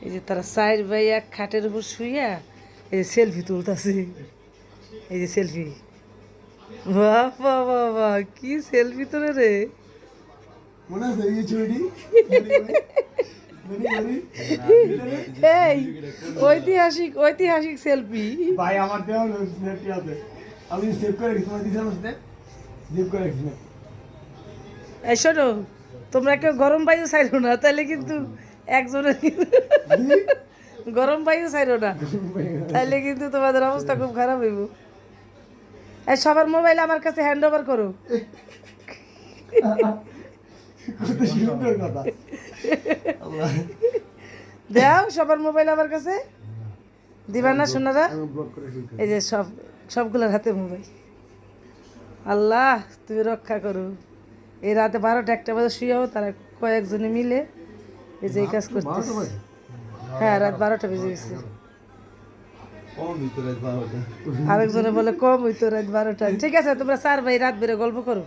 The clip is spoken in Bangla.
এই যে তারা সাইড ভাই এক খাটের উপর শুইয়া এই যে সেলফি তুলতেছে। এই যে সেলফি, বাহ বাহ বাহ বাহ, কি সেলফি তোলে রে। মনে আছে এই ছবিটি? এই ঐতিহাসিক ঐতিহাসিক সেলফি। ভাই আমার দেওয়া স্ন্যাপটি আছে, আমি সেভ করে রেখেছি, তোমার দিয়েছিলাম সাথে সেভ করে রেখেছি। এই শোনো, তোমরা কেউ গরম বায়ু ছাইরো না, তাহলে কিন্তু একজনের গরম বায়ু ছাইরো না, তাহলে কিন্তু তোমাদের অবস্থা খুব খারাপ হইব। এই সবার মোবাইল আমার কাছে হ্যান্ড ওভার করো। কত সুন্দর কথা। দাও সবার মোবাইল আমার কাছে, দিবা না সোনারা? আমি ব্লক করে রেখেছি। এই যে সবগুলোর হাতে মোবাইল। আল্লাহ তুমি রক্ষা করো। এই রাতে 12টা 1টা বাজে শুয়েও তারা কয়েকজনে মিলে এই যে এই কাজ করতেছে। হ্যাঁ, রাত 12টা বেজে গেছে। আরেকজনে বলে কম হইতো রাত 12টা। ঠিক আছে, তোমরা 4 ভাই রাত বেড়ে গল্প করো।